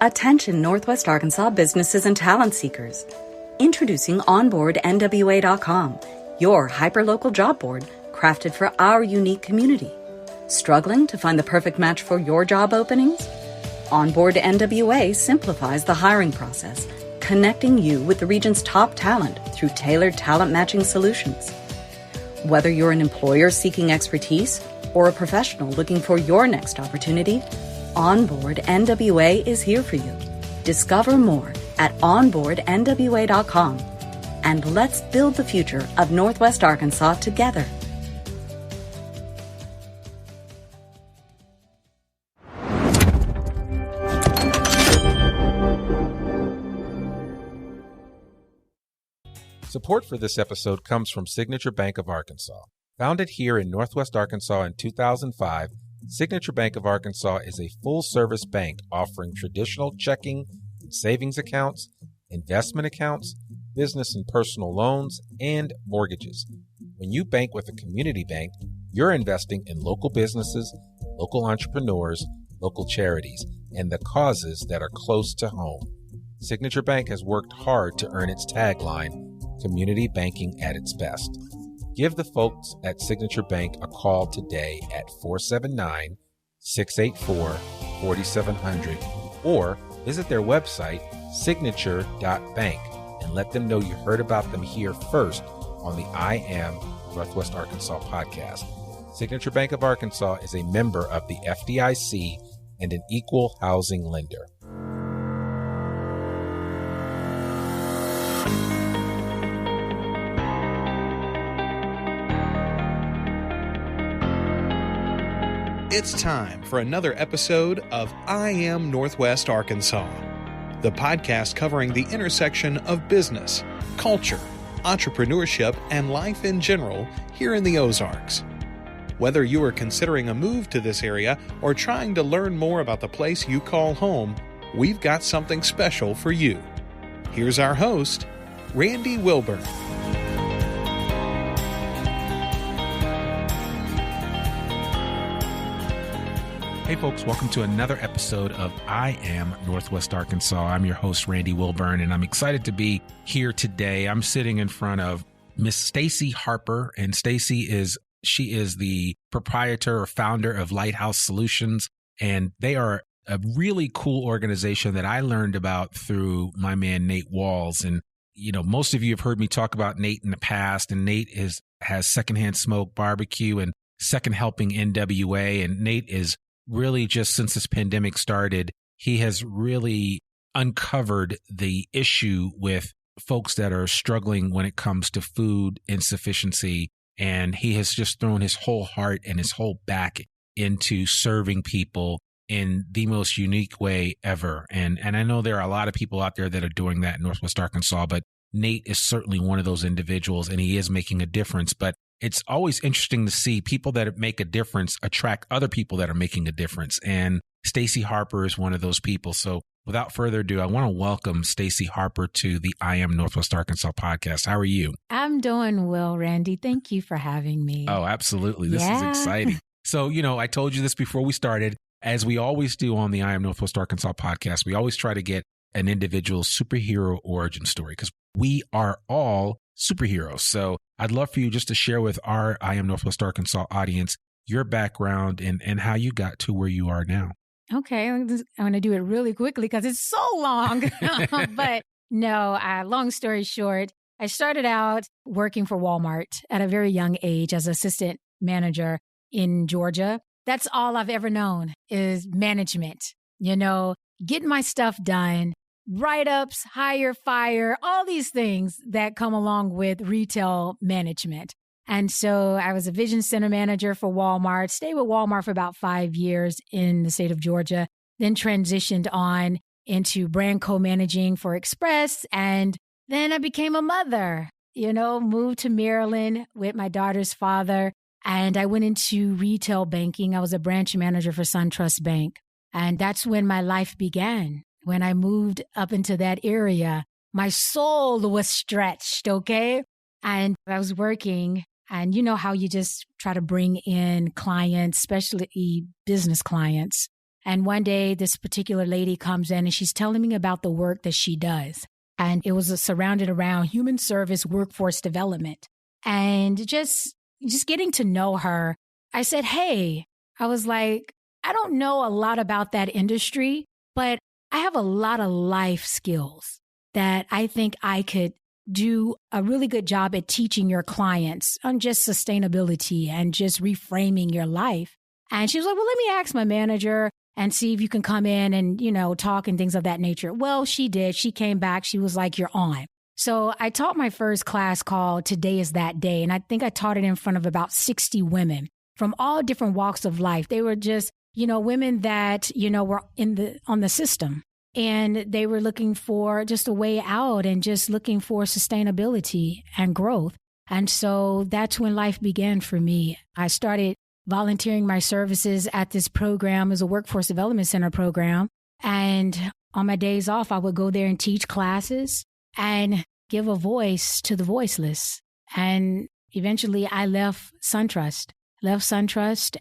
Attention Northwest Arkansas businesses and talent seekers. Introducing OnboardNWA.com, your hyperlocal job board crafted for our unique community. Struggling to find the perfect match for your job openings? Onboard NWA simplifies the hiring process, connecting you with the region's top talent through tailored talent matching solutions. Whether you're an employer seeking expertise or a professional looking for your next opportunity, Onboard NWA is here for you. Discover more at onboardnwa.com, and let's build the future of Northwest Arkansas together. Support for this episode comes from Signature Bank of Arkansas. Founded here in Northwest Arkansas in 2005, Signature Bank of Arkansas is a full-service bank offering traditional checking and savings accounts, investment accounts, business and personal loans, and mortgages. When you bank with a community bank, you're investing in local businesses, local entrepreneurs, local charities, and the causes that are close to home. Signature Bank has worked hard to earn its tagline, community banking at its best. Give the folks at Signature Bank a call today at 479-684-4700 or visit their website, signature.bank, and let them know you heard about them here first on the I Am Northwest Arkansas podcast. Signature Bank of Arkansas is a member of the FDIC and an equal housing lender. It's time for another episode of I Am Northwest Arkansas, the podcast covering the intersection of business, culture, entrepreneurship, and life in general here in the Ozarks. Whether you are considering a move to this area or trying to learn more about the place you call home, we've got something special for you. Here's our host, Randy Wilburn. Hey folks, welcome to another episode of I Am Northwest Arkansas. I'm your host, Randy Wilburn, and I'm excited to be here today. I'm sitting in front of Miss Stacy Harper, and Stacy is the proprietor or founder of Lighthouse Solutions, and they are a really cool organization that I learned about through my man Nate Walls. And you know, most of you have heard me talk about Nate in the past, and Nate has Secondhand Smoke Barbecue and Second Helping NWA, and Nate is really, just since this pandemic started, he has really uncovered the issue with folks that are struggling when it comes to food insufficiency. And he has just thrown his whole heart and his whole back into serving people in the most unique way ever. And I know there are a lot of people out there that are doing that in Northwest Arkansas, but Nate is certainly one of those individuals, and he is making a difference. But it's always interesting to see people that make a difference attract other people that are making a difference. And Stacy Harper is one of those people. So without further ado, I want to welcome Stacy Harper to the I Am Northwest Arkansas podcast. How are you? I'm doing well, Randy. Thank you for having me. Oh, absolutely. This is exciting. So, you know, I told you this before we started. As we always do on the I Am Northwest Arkansas podcast, we always try to get an individual's superhero origin story because we are all superheroes. So I'd love for you just to share with our I Am Northwest Arkansas audience your background and how you got to where you are now. Okay. I'm going to do it really quickly because it's so long. But no, long story short, I started out working for Walmart at a very young age as assistant manager in Georgia. That's all I've ever known is management, you know, getting my stuff done, write-ups, hire, fire, all these things that come along with retail management. And so I was a vision center manager for Walmart, stayed with Walmart for about 5 years in the state of Georgia, then transitioned on into brand co-managing for Express. And then I became a mother, you know, moved to Maryland with my daughter's father. And I went into retail banking. I was a branch manager for SunTrust Bank. And that's when my life began. When I moved up into that area, my soul was stretched, okay? And I was working, and you know how you just try to bring in clients, especially business clients. And one day, this particular lady comes in and she's telling me about the work that she does. And it was surrounded around human service, workforce development. And just getting to know her, I said, hey, I was like, I don't know a lot about that industry, but I have a lot of life skills that I think I could do a really good job at teaching your clients on just sustainability and just reframing your life. And she was like, well, let me ask my manager and see if you can come in and, talk and things of that nature. Well, she did. She came back. She was like, you're on. So I taught my first class called Today is That Day. And I think I taught it in front of about 60 women from all different walks of life. They were just, women that, were on the system. And they were looking for just a way out and just looking for sustainability and growth. And so that's when life began for me. I started volunteering my services at this program as a workforce development center program. And on my days off, I would go there and teach classes and give a voice to the voiceless. And eventually I left SunTrust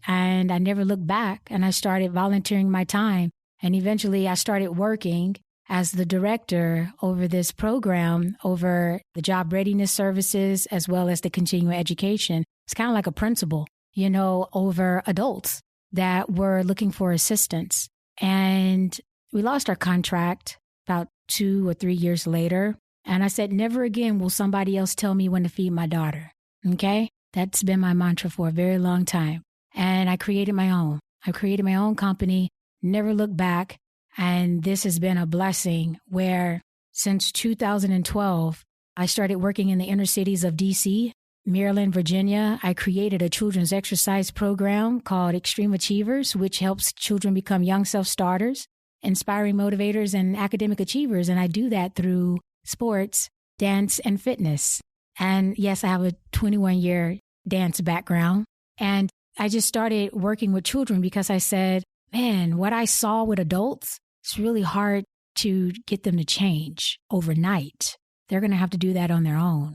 and I never looked back. And I started volunteering my time. And eventually I started working as the director over this program, over the job readiness services, as well as the continuing education. It's kind of like a principal, over adults that were looking for assistance. And we lost our contract about 2 or 3 years later. And I said, never again will somebody else tell me when to feed my daughter. Okay? That's been my mantra for a very long time. And I created my own. I created my own company. Never looked back. And this has been a blessing where since 2012, I started working in the inner cities of DC, Maryland, Virginia. I created a children's exercise program called Extreme Achievers, which helps children become young self-starters, inspiring motivators, and academic achievers. And I do that through sports, dance, and fitness. And yes, I have a 21-year dance background. And I just started working with children because I said, man, what I saw with adults, it's really hard to get them to change overnight. They're going to have to do that on their own.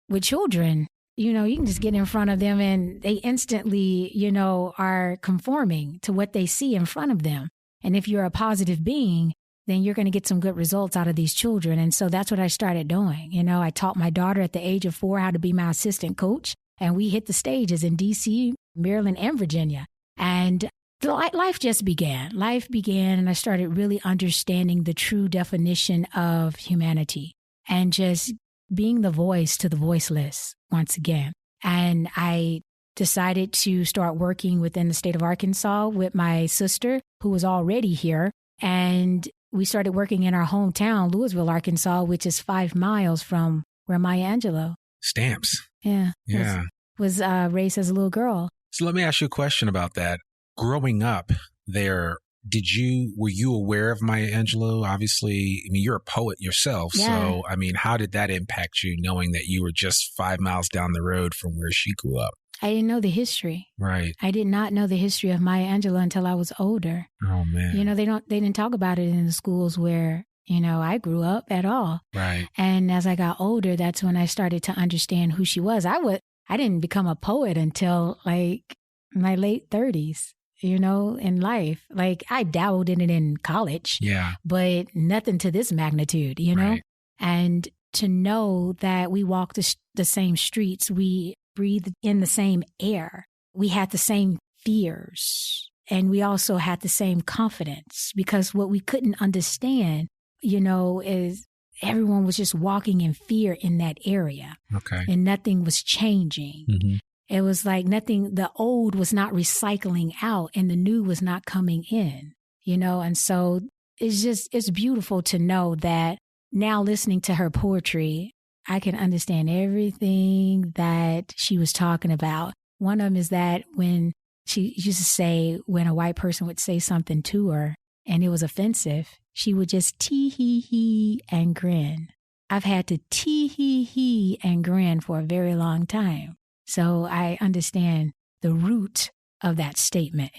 With children, you can just get in front of them and they instantly, are conforming to what they see in front of them. And if you're a positive being, then you're going to get some good results out of these children. And so that's what I started doing. I taught my daughter at the age of 4 how to be my assistant coach. And we hit the stages in DC, Maryland, and Virginia. And life just began. Life began, and I started really understanding the true definition of humanity and just being the voice to the voiceless once again. And I decided to start working within the state of Arkansas with my sister, who was already here. And we started working in our hometown, Louisville, Arkansas, which is 5 miles from where Maya Angelou. Stamps. Yeah. Yeah. Was raised as a little girl. So let me ask you a question about that. Growing up there, were you aware of Maya Angelou? Obviously, you're a poet yourself. Yeah. So, how did that impact you knowing that you were just 5 miles down the road from where she grew up? I didn't know the history. Right. I did not know the history of Maya Angelou until I was older. Oh, man. They didn't talk about it in the schools where, I grew up at all. Right. And as I got older, that's when I started to understand who she was. I didn't become a poet until like my late 30s. In life. Like I dabbled in it in college, but nothing to this magnitude, Right. And to know that we walked the same streets, we breathed in the same air, we had the same fears, and we also had the same confidence, because what we couldn't understand, is everyone was just walking in fear in that area. Okay. And nothing was changing. Mm-hmm. It was like nothing, the old was not recycling out and the new was not coming in, and so it's beautiful to know that now listening to her poetry, I can understand everything that she was talking about. One of them is that when she used to say, when a white person would say something to her and it was offensive, she would just tee-hee-hee and grin. I've had to tee-hee-hee and grin for a very long time. So I understand the root of that statement,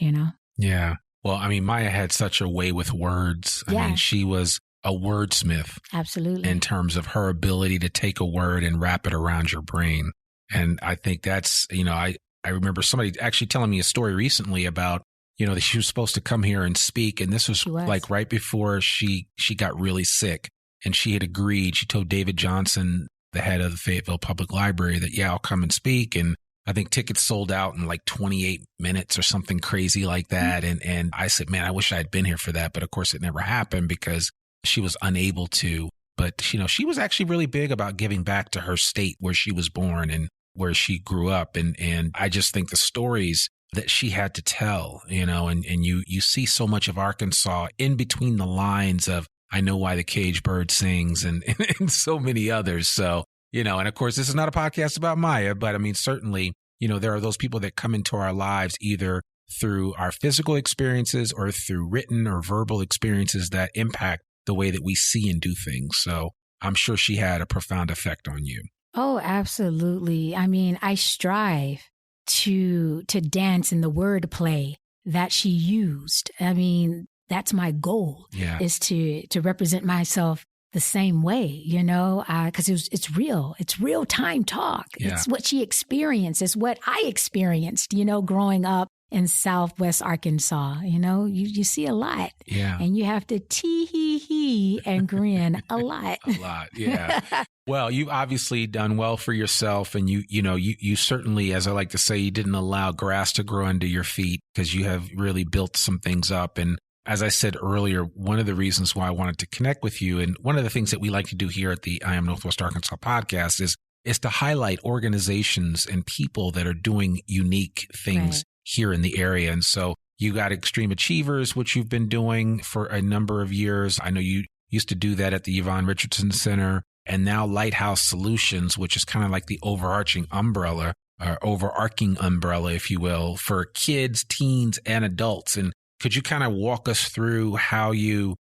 Yeah. Well, Maya had such a way with words. Yeah. She was a wordsmith. Absolutely. In terms of her ability to take a word and wrap it around your brain. And I think that's, I remember somebody actually telling me a story recently about that she was supposed to come here and speak. And this was like right before she got really sick, and she had agreed. She told David Johnson, the head of the Fayetteville Public Library, that, I'll come and speak. And I think tickets sold out in like 28 minutes or something crazy like that. And I said, man, I wish I had been here for that. But of course it never happened because she was unable to. But, she was actually really big about giving back to her state where she was born and where she grew up. And I just think the stories that she had to tell, and you see so much of Arkansas in between the lines of, I Know Why the Caged Bird Sings and so many others. So, and of course, this is not a podcast about Maya, but I mean, certainly, there are those people that come into our lives either through our physical experiences or through written or verbal experiences that impact the way that we see and do things. So I'm sure she had a profound effect on you. Oh, absolutely. I mean, I strive to dance in the wordplay that she used. I mean, that's my goal, is to represent myself the same way, because it's real time talk. Yeah. It's what she experienced. It's what I experienced, growing up in Southwest Arkansas. You see a lot, and you have to tee-hee-hee and grin a lot. A lot, yeah. Well, you've obviously done well for yourself, and you certainly, as I like to say, you didn't allow grass to grow under your feet because you have really built some things up. And as I said earlier, one of the reasons why I wanted to connect with you, and one of the things that we like to do here at the I Am Northwest Arkansas podcast is to highlight organizations and people that are doing unique things here in the area. And so you got Extreme Achievers, which you've been doing for a number of years. I know you used to do that at the Yvonne Richardson Center, and now Lighthouse Solutions, which is kind of like the overarching umbrella, if you will, for kids, teens, and adults. And could you kind of walk us through how you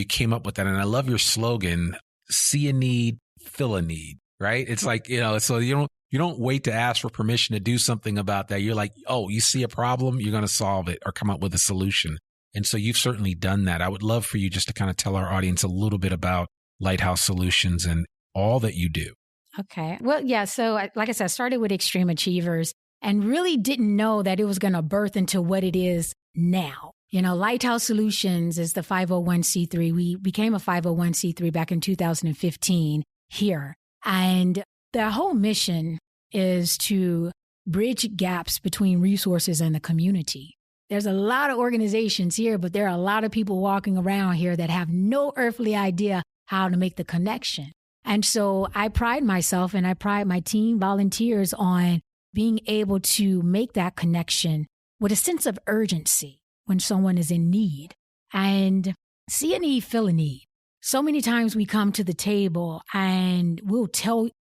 came up with that? And I love your slogan, see a need, fill a need, right? It's like, so you don't wait to ask for permission to do something about that. You're like, oh, you see a problem, you're going to solve it or come up with a solution. And so you've certainly done that. I would love for you just to kind of tell our audience a little bit about Lighthouse Solutions and all that you do. Okay. Well, yeah. So like I said, I started with Extreme Achievers and really didn't know that it was going to birth into what it is now. Lighthouse Solutions is the 501c3. We became a 501c3 back in 2015 here. And the whole mission is to bridge gaps between resources and the community. There's a lot of organizations here, but there are a lot of people walking around here that have no earthly idea how to make the connection. And so I pride myself and I pride my team, volunteers, on being able to make that connection with a sense of urgency when someone is in need. And see a need, fill a need. So many times we come to the table and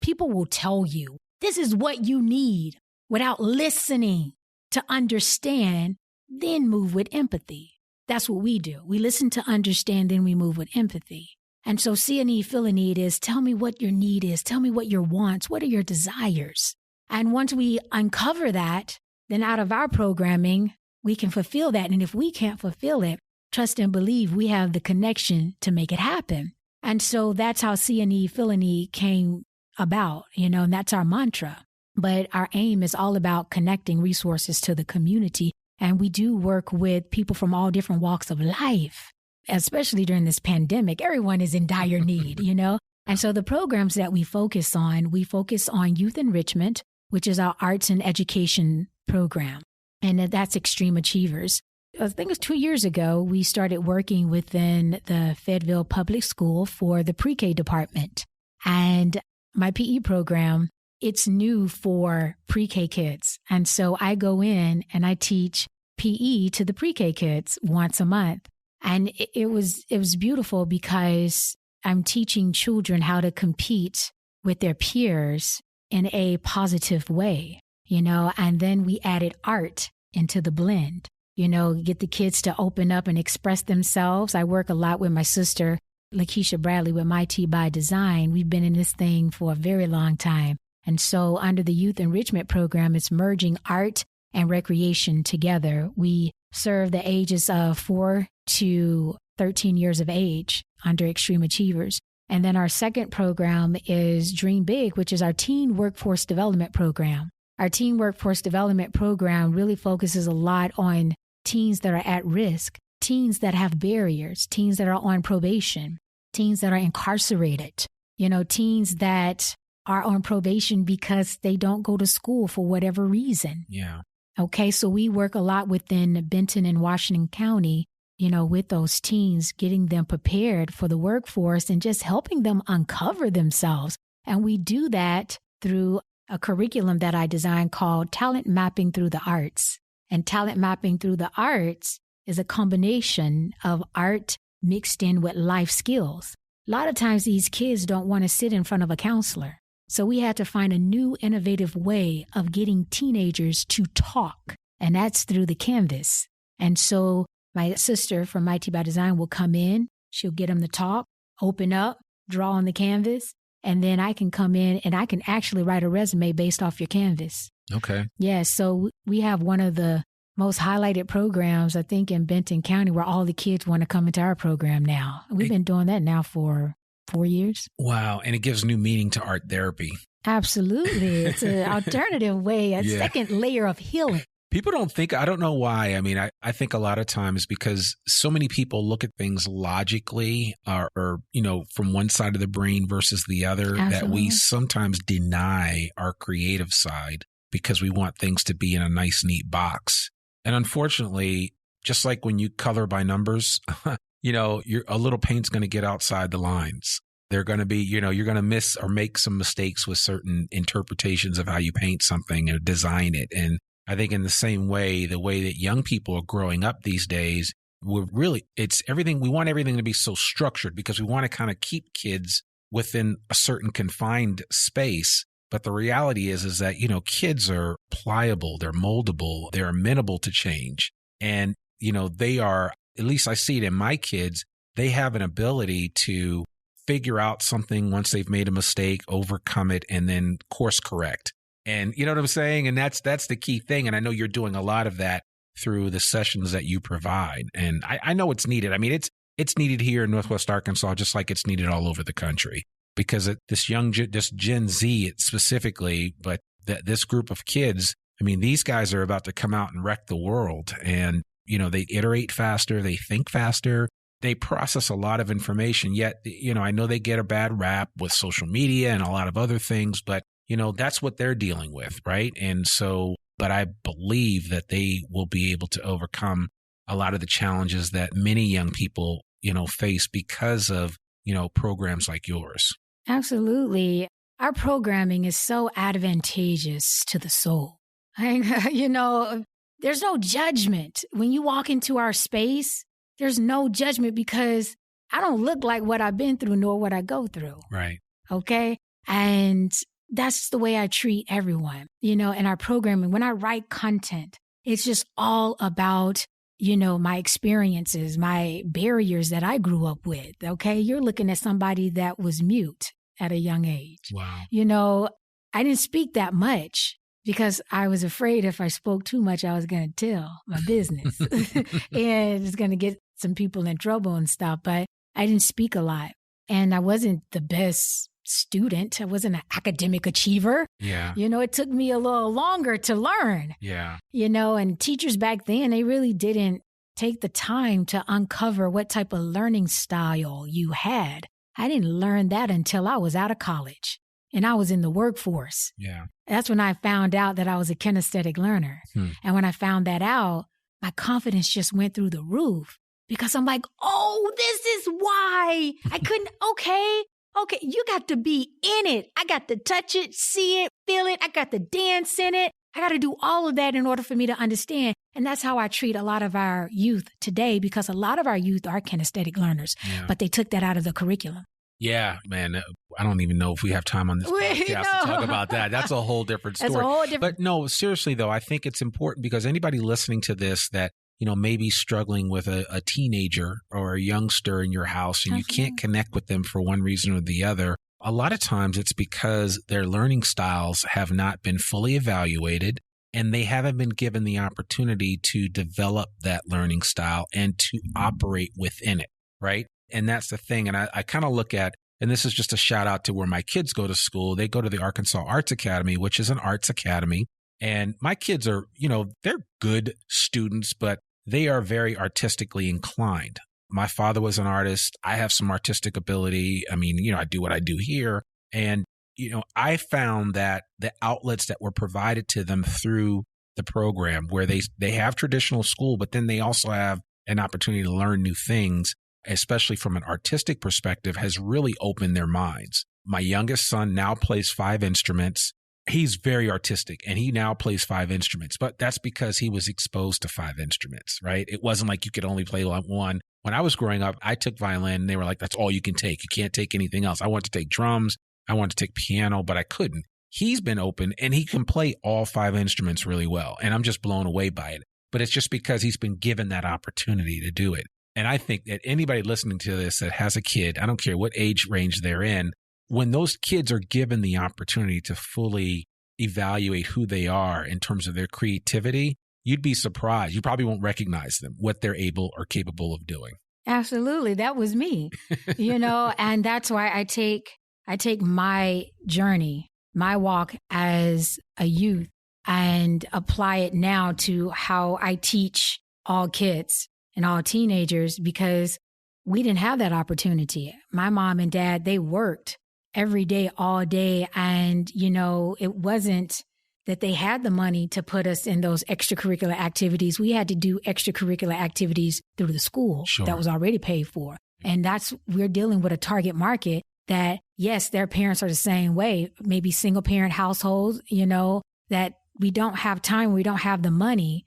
people will tell you, this is what you need, without listening to understand, then move with empathy. That's what we do. We listen to understand, then we move with empathy. And so see a need, fill a need is tell me what your need is. Tell me what your wants. What are your desires? And once we uncover that, then out of our programming, we can fulfill that. And if we can't fulfill it, trust and believe we have the connection to make it happen. And so that's how see a need, fill a need came about, and that's our mantra. But our aim is all about connecting resources to the community. And we do work with people from all different walks of life. Especially during this pandemic, everyone is in dire need, And so the programs that we focus on youth enrichment, which is our arts and education program. And that's Extreme Achievers. I think it was 2 years ago, we started working within the Fayetteville Public School for the pre-K department. And my PE program, it's new for pre-K kids. And so I go in and I teach PE to the pre-K kids once a month. And it was beautiful because I'm teaching children how to compete with their peers in a positive way, and then we added art into the blend, get the kids to open up and express themselves. I work a lot with my sister, Lakeisha Bradley, with My Tea by Design. We've been in this thing for a very long time. And so under the Youth Enrichment Program, it's merging art and recreation together. We serve the ages of 4 to 13 years of age under Extreme Achievers. And then our second program is Dream Big, which is our teen workforce development program. Our teen workforce development program really focuses a lot on teens that are at risk, teens that have barriers, teens that are on probation, teens that are incarcerated, teens that are on probation because they don't go to school for whatever reason. Yeah. Okay, so we work a lot within Benton and Washington County, with those teens, getting them prepared for the workforce and just helping them uncover themselves. And we do that through a curriculum that I designed called Talent Mapping Through the Arts. And Talent Mapping Through the Arts is a combination of art mixed in with life skills. A lot of times these kids don't want to sit in front of a counselor. So we had to find a new innovative way of getting teenagers to talk. And that's through the canvas. And so my sister from IT by Design will come in. She'll get them to talk, open up, draw on the canvas. And then I can come in and I can actually write a resume based off your canvas. Okay. Yeah. So we have one of the most highlighted programs, I think, in Benton County where all the kids want to come into our program now. We've been doing that now for 4 years. Wow. And it gives new meaning to art therapy. Absolutely. It's an alternative way, a second layer of healing. People don't think, I don't know why. I mean, I think a lot of times because so many people look at things logically or from one side of the brain versus the other, Absolutely. That we sometimes deny our creative side because we want things to be in a nice, neat box. And unfortunately, just like when you color by numbers, a little paint's going to get outside the lines. They're going to be, you're going to miss or make some mistakes with certain interpretations of how you paint something or design it. And I think in the same way, the way that young people are growing up these days, it's everything. We want everything to be so structured because we want to kind of keep kids within a certain confined space. But the reality is that, kids are pliable, they're moldable, they're amenable to change. And, they are, at least I see it in my kids, they have an ability to figure out something once they've made a mistake, overcome it, and then course correct. And you know what I'm saying? And that's the key thing. And I know you're doing a lot of that through the sessions that you provide. And I know it's needed. I mean, it's needed here in Northwest Arkansas, just like it's needed all over the country. Because this Gen Z specifically, but this group of kids, I mean, these guys are about to come out and wreck the world. And, they iterate faster, they think faster, they process a lot of information. Yet, I know they get a bad rap with social media and a lot of other things, but that's what they're dealing with, right? And so, but I believe that they will be able to overcome a lot of the challenges that many young people, face because of, programs like yours. Absolutely. Our programming is so advantageous to the soul. There's no judgment. When you walk into our space, there's no judgment because I don't look like what I've been through nor what I go through. Right. Okay. And that's the way I treat everyone, in our programming. When I write content, it's just all about, my experiences, my barriers that I grew up with. Okay. You're looking at somebody that was mute at a young age. Wow. I didn't speak that much because I was afraid if I spoke too much, I was going to tell my business and it's going to get some people in trouble and stuff. But I didn't speak a lot and I wasn't the best student. I wasn't an academic achiever. Yeah. It took me a little longer to learn. Yeah. And teachers back then, they really didn't take the time to uncover what type of learning style you had. I didn't learn that until I was out of college and I was in the workforce. Yeah. That's when I found out that I was a kinesthetic learner. And when I found that out, my confidence just went through the roof because I'm like, oh, this is why I couldn't. Okay, you got to be in it. I got to touch it, see it, feel it. I got to dance in it. I got to do all of that in order for me to understand. And that's how I treat a lot of our youth today because a lot of our youth are kinesthetic learners, but they took that out of the curriculum. Yeah, man. I don't even know if we have time on this podcast to talk about that. That's a whole different story. That's a whole different. But no, seriously though, I think it's important because anybody listening to this that, may be struggling with a teenager or a youngster in your house and you can't connect with them for one reason or the other. A lot of times it's because their learning styles have not been fully evaluated and they haven't been given the opportunity to develop that learning style and to operate within it, right? And that's the thing. And I kind of look at, and this is just a shout out to where my kids go to school. They go to the Arkansas Arts Academy, which is an arts academy. And my kids are, they're good students, but they are very artistically inclined. My father was an artist. I have some artistic ability. I mean, I do what I do here. And, I found that the outlets that were provided to them through the program, where they have traditional school, but then they also have an opportunity to learn new things, especially from an artistic perspective, has really opened their minds. My youngest son now plays 5 instruments. He's very artistic and he now plays 5 instruments, but that's because he was exposed to 5 instruments, right? It wasn't like you could only play one. When I was growing up, I took violin and they were like, that's all you can take. You can't take anything else. I wanted to take drums. I wanted to take piano, but I couldn't. He's been open and he can play all 5 instruments really well. And I'm just blown away by it. But it's just because he's been given that opportunity to do it. And I think that anybody listening to this that has a kid, I don't care what age range they're in, when those kids are given the opportunity to fully evaluate who they are in terms of their creativity, you'd be surprised. You probably won't recognize them, what they're able or capable of doing. Absolutely. That was me, and that's why I take my journey, my walk as a youth, and apply it now to how I teach all kids and all teenagers, because we didn't have that opportunity. My mom and dad, they worked every day, all day. And, it wasn't that they had the money to put us in those extracurricular activities. We had to do extracurricular activities through the school that was already paid for. And we're dealing with a target market that, yes, their parents are the same way, maybe single parent households, that we don't have time, we don't have the money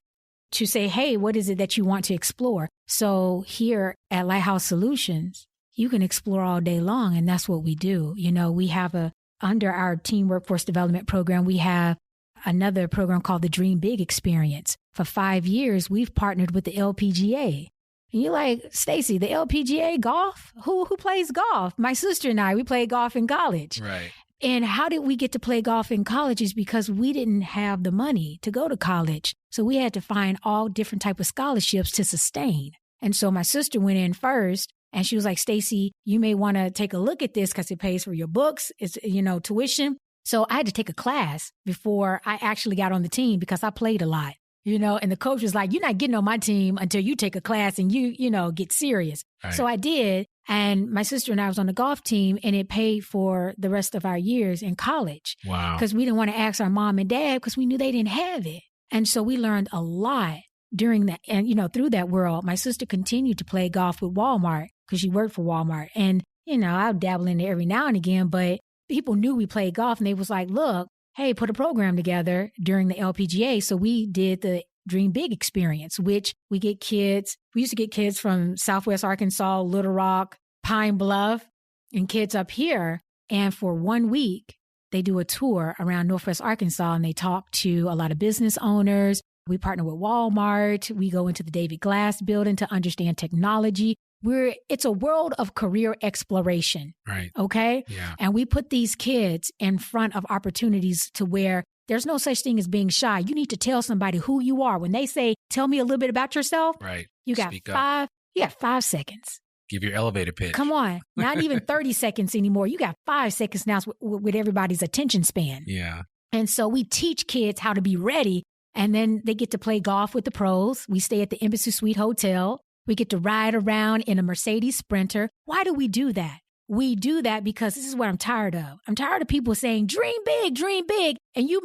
to say, hey, what is it that you want to explore? So here at Lighthouse Solutions, you can explore all day long. And that's what we do. We have under our teen workforce development program, we have another program called the Dream Big Experience. For 5 years, we've partnered with the LPGA. And you're like, Stacy, the LPGA golf? Who plays golf? My sister and I, we played golf in college. Right. And how did we get to play golf in college is because we didn't have the money to go to college. So we had to find all different type of scholarships to sustain. And so my sister went in first and she was like, Stacy, you may want to take a look at this because it pays for your books. It's, tuition. So I had to take a class before I actually got on the team because I played a lot, and the coach was like, you're not getting on my team until you take a class and you get serious. Right. So I did. And my sister and I was on the golf team and it paid for the rest of our years in college. Wow. Because we didn't want to ask our mom and dad because we knew they didn't have it. And so we learned a lot during that. And, through that world, my sister continued to play golf with Walmart because she worked for Walmart. And, I would dabble in it every now and again, but people knew we played golf and they was like, look, hey, put a program together during the LPGA. So we did the Dream Big Experience, which we used to get kids from Southwest Arkansas, Little Rock, Pine Bluff, and kids up here. And for 1 week, they do a tour around Northwest Arkansas and they talk to a lot of business owners. We partner with Walmart. We go into the David Glass building to understand technology. It's a world of career exploration. Right. Okay. Yeah. And we put these kids in front of opportunities to where there's no such thing as being shy. You need to tell somebody who you are. When they say, tell me a little bit about yourself. Right. You got 5 seconds. Give your elevator pitch. Come on. Not even 30 seconds anymore. You got 5 seconds now with everybody's attention span. Yeah. And so we teach kids how to be ready. And then they get to play golf with the pros. We stay at the Embassy Suite Hotel. We get to ride around in a Mercedes Sprinter. Why do we do that? We do that because this is what I'm tired of. I'm tired of people saying, dream big, and you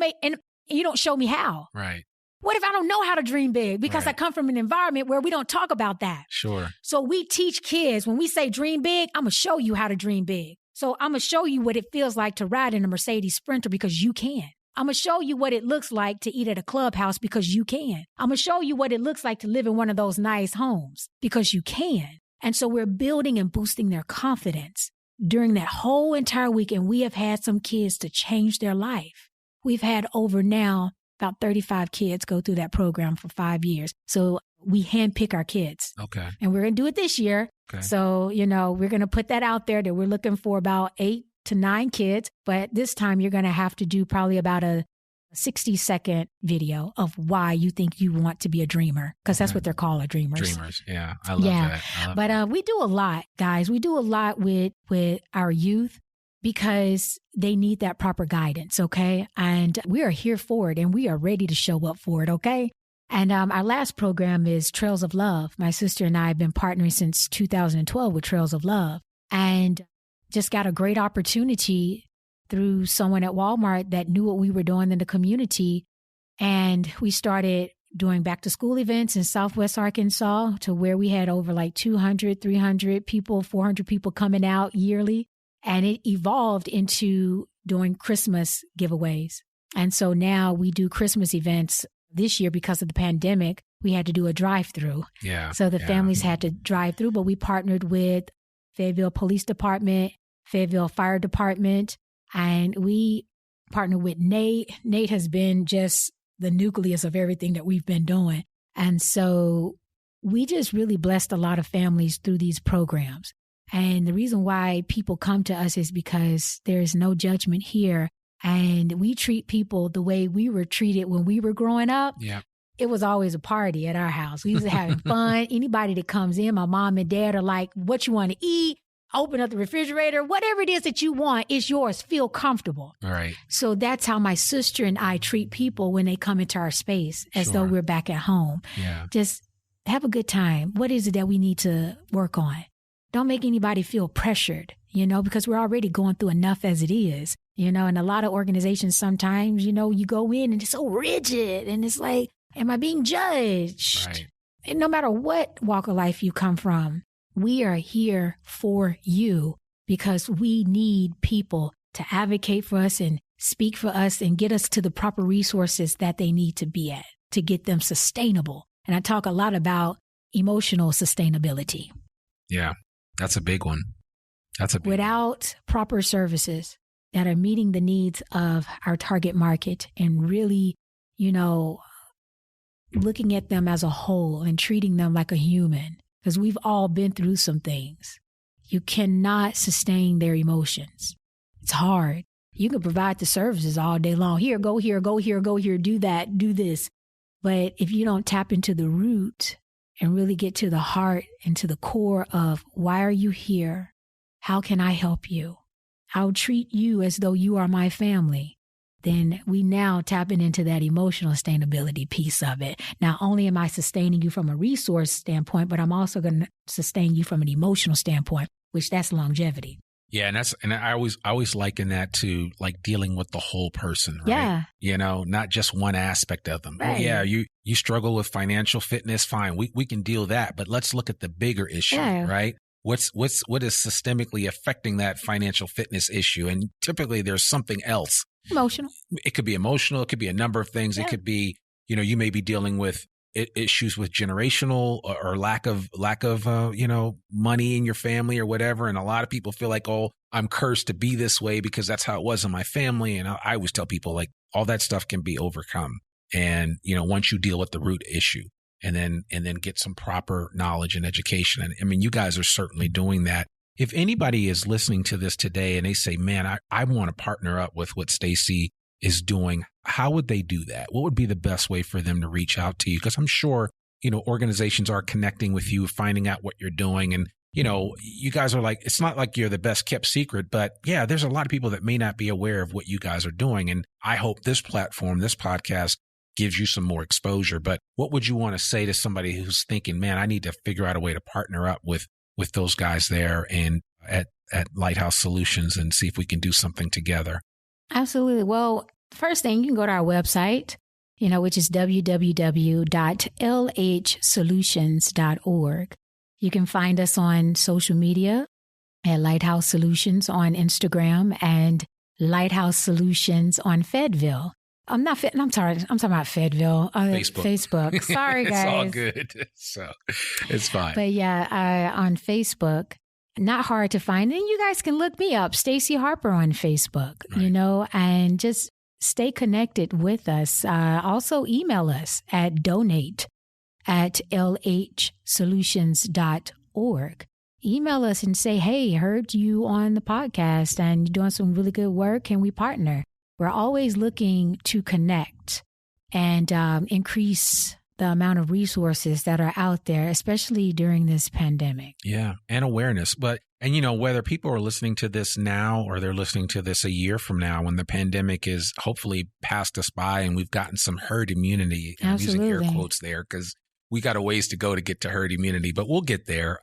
don't show me how. Right. What if I don't know how to dream big? Because right. I come from an environment where we don't talk about that. Sure. So we teach kids, when we say dream big, I'm going to show you how to dream big. So I'm going to show you what it feels like to ride in a Mercedes Sprinter because you can. I'm going to show you what it looks like to eat at a clubhouse because you can. I'm going to show you what it looks like to live in one of those nice homes because you can. And so we're building and boosting their confidence during that whole entire week. And we have had some kids to change their life. We've had over now about 35 kids go through that program for 5 years. So we handpick our kids. Okay. And we're going to do it this year. Okay. So, we're going to put that out there that we're looking for about 8 to 9 kids. But this time you're going to have to do probably about a 60-second video of why you think you want to be a dreamer. Because that's what they're called, dreamers. Dreamers. Yeah. I love that. But we do a lot, guys. We do a lot with our youth because they need that proper guidance. Okay. And we are here for it and we are ready to show up for it. Okay. And our last program is Trails of Love. My sister and I have been partnering since 2012 with Trails of Love, and just got a great opportunity through someone at Walmart that knew what we were doing in the community. And we started doing back to school events in Southwest Arkansas, to where we had over like 200, 300 people, 400 people coming out yearly. And it evolved into doing Christmas giveaways. And so now we do Christmas events. This year, because of the pandemic, we had to do a drive-through. Yeah. So the families had to drive through, but we partnered with Fayetteville Police Department, Fayetteville Fire Department, and we partnered with Nate. Nate has been just the nucleus of everything that we've been doing. And so we just really blessed a lot of families through these programs. And the reason why people come to us is because there's no judgment here. And we treat people the way we were treated when we were growing up. Yeah. It was always a party at our house. We was having fun. Anybody that comes in, my mom and dad are like, what you want to eat? Open up the refrigerator. Whatever it is that you want, it's yours. Feel comfortable. All right. So that's how my sister and I treat people when they come into our space, as though we're back at home. Yeah. Just have a good time. What is it that we need to work on? Don't make anybody feel pressured, because we're already going through enough as it is. And a lot of organizations sometimes, you go in and it's so rigid and it's like, am I being judged? Right. And no matter what walk of life you come from, we are here for you, because we need people to advocate for us and speak for us and get us to the proper resources that they need to be at to get them sustainable. And I talk a lot about emotional sustainability. Yeah, that's a big one. Without proper services that are meeting the needs of our target market and really, looking at them as a whole and treating them like a human, because we've all been through some things. You cannot sustain their emotions. It's hard. You can provide the services all day long. Here, go here, go here, go here, do that, do this. But if you don't tap into the root and really get to the heart and to the core of why are you here? How can I help you? I'll treat you as though you are my family. Then we now tapping into that emotional sustainability piece of it. Not only am I sustaining you from a resource standpoint, but I'm also going to sustain you from an emotional standpoint, which that's longevity. Yeah, and I always liken that to like dealing with the whole person, right? Yeah. Not just one aspect of them. Right. Oh, yeah, you struggle with financial fitness, fine. We can deal that, but let's look at the bigger issue, right? What is systemically affecting that financial fitness issue? And typically there's something else. Emotional. It could be emotional. It could be a number of things. Yeah. It could be, you may be dealing with issues with generational or lack of money in your family or whatever. And a lot of people feel like, oh, I'm cursed to be this way because that's how it was in my family. And I always tell people like all that stuff can be overcome. And, once you deal with the root issue and then get some proper knowledge and education. And I mean, you guys are certainly doing that. If anybody is listening to this today and they say, man, I want to partner up with what Stacy is doing, how would they do that? What would be the best way for them to reach out to you? Because I'm sure, organizations are connecting with you, finding out what you're doing. And, you guys are like, it's not like you're the best kept secret, but yeah, there's a lot of people that may not be aware of what you guys are doing. And I hope this platform, this podcast gives you some more exposure. But what would you want to say to somebody who's thinking, man, I need to figure out a way to partner up with those guys there and at Lighthouse Solutions and see if we can do something together? Absolutely. Well, first thing, you can go to our website, which is www.lhsolutions.org. You can find us on social media at Lighthouse Solutions on Instagram and Lighthouse Solutions on Fayetteville. I'm sorry. I'm talking about Fayetteville. Facebook. Sorry, guys. It's all good. So it's fine. But yeah, on Facebook, not hard to find. And you guys can look me up, Stacy Harper on Facebook, right. And just stay connected with us. Also email us at donate@lhsolutions.org. Email us and say, hey, heard you on the podcast and you're doing some really good work. Can we partner? We're always looking to connect and increase the amount of resources that are out there, especially during this pandemic. Yeah, and awareness. But And, whether people are listening to this now or they're listening to this a year from now when the pandemic is hopefully passed us by and we've gotten some herd immunity, and I'm using air quotes there because we got a ways to go to get to herd immunity, but we'll get there.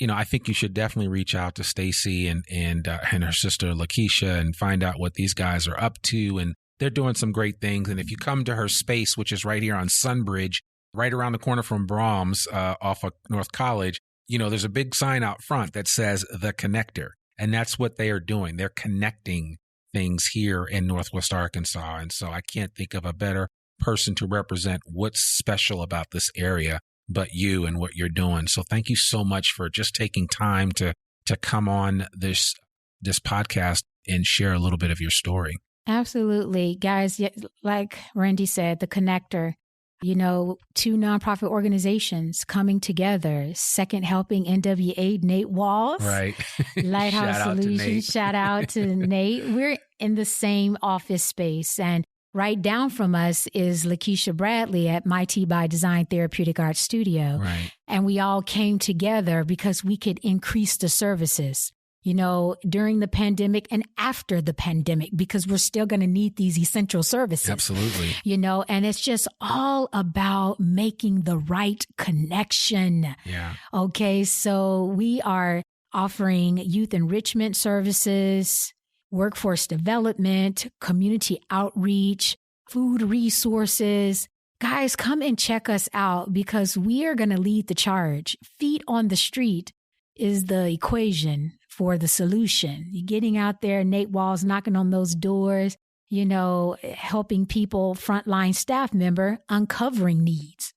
I think you should definitely reach out to Stacy and her sister Lakeisha and find out what these guys are up to. And they're doing some great things. And if you come to her space, which is right here on Sunbridge, right around the corner from Brahms off of North College, there's a big sign out front that says The Connector. And that's what they are doing. They're connecting things here in Northwest Arkansas. And so I can't think of a better person to represent what's special about this area but you and what you're doing. So thank you so much for just taking time to come on this podcast and share a little bit of your story. Absolutely. Guys, like Randy said, The Connector, two nonprofit organizations coming together, Second Helping NWA, Nate Walls, right? Lighthouse Solutions. Shout out to Nate. We're in the same office space, and right down from us is Lakeisha Bradley at My Tea by Design Therapeutic Arts Studio. Right. And we all came together because we could increase the services, during the pandemic and after the pandemic, because we're still going to need these essential services. Absolutely. And it's just all about making the right connection. Yeah. Okay. So we are offering youth enrichment services, workforce development, community outreach, food resources. Guys, come and check us out because we are going to lead the charge. Feet on the street is the equation for the solution. You're getting out there, Nate Walls knocking on those doors, helping people, frontline staff member, uncovering needs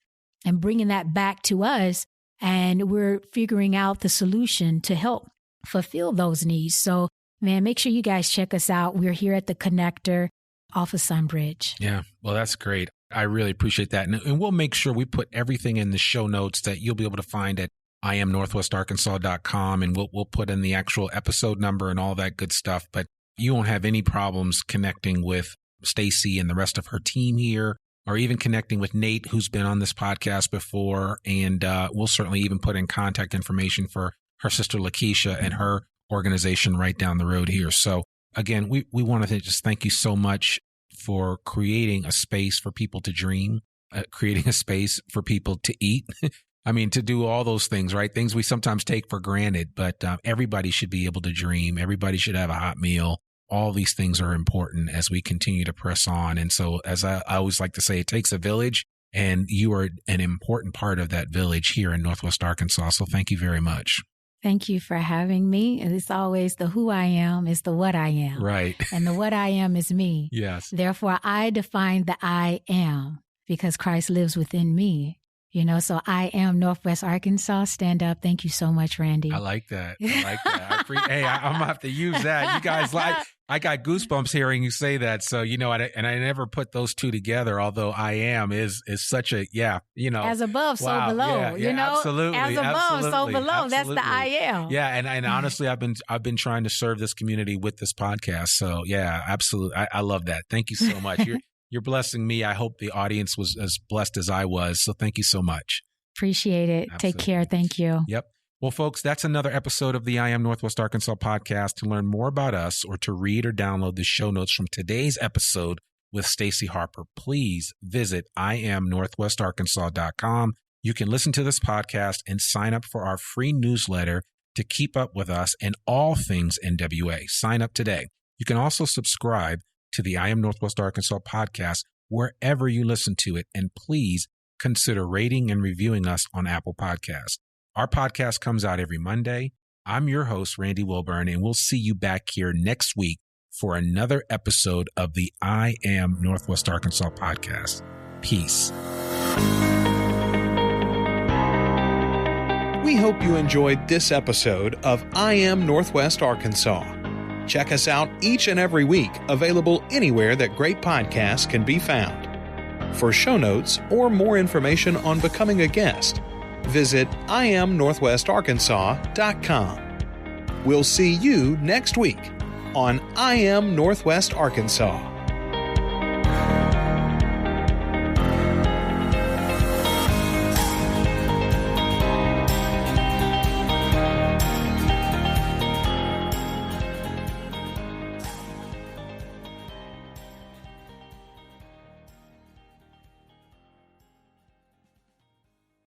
and bringing that back to us. And we're figuring out the solution to help fulfill those needs. So, man, make sure you guys check us out. We're here at The Connector off of Sunbridge. Yeah, well, that's great. I really appreciate that. And we'll make sure we put everything in the show notes that you'll be able to find at IamNorthwestArkansas.com, and we'll put in the actual episode number and all that good stuff. But you won't have any problems connecting with Stacy and the rest of her team here, or even connecting with Nate, who's been on this podcast before. And we'll certainly even put in contact information for her sister Lakeisha and her organization right down the road here. So again, we want to just thank you so much for creating a space for people to dream, creating a space for people to eat. I mean, to do all those things, right? Things we sometimes take for granted, but everybody should be able to dream. Everybody should have a hot meal. All these things are important as we continue to press on. And so, as I always like to say, it takes a village, and you are an important part of that village here in Northwest Arkansas. So thank you very much. Thank you for having me. And it's always the who I am is the what I am. Right. And the what I am is me. Yes. Therefore, I define the I am because Christ lives within me. So I am Northwest Arkansas. Stand up. Thank you so much, Randy. I like that. I'm going to have to use that. You guys, I got goosebumps hearing you say that. So, and I never put those two together, although I am is such a, As above, wow, so below, absolutely. As above, absolutely, so below. Absolutely. That's the I am. Yeah. And honestly, I've been trying to serve this community with this podcast. So yeah, absolutely. I love that. Thank you so much. You're blessing me. I hope the audience was as blessed as I was. So thank you so much. Appreciate it. Absolutely. Take care. Thank you. Yep. Well, folks, that's another episode of the I Am Northwest Arkansas podcast. To learn more about us or to read or download the show notes from today's episode with Stacy Harper, please visit IamNorthwestArkansas.com. You can listen to this podcast and sign up for our free newsletter to keep up with us and all things NWA. Sign up today. You can also subscribe to the I Am Northwest Arkansas podcast wherever you listen to it. And please consider rating and reviewing us on Apple Podcasts. Our podcast comes out every Monday. I'm your host, Randy Wilburn, and we'll see you back here next week for another episode of the I Am Northwest Arkansas podcast. Peace. We hope you enjoyed this episode of I Am Northwest Arkansas. Check us out each and every week, available anywhere that great podcasts can be found. For show notes or more information on becoming a guest, visit IamNorthwestArkansas.com. We'll see you next week on I Am Northwest Arkansas.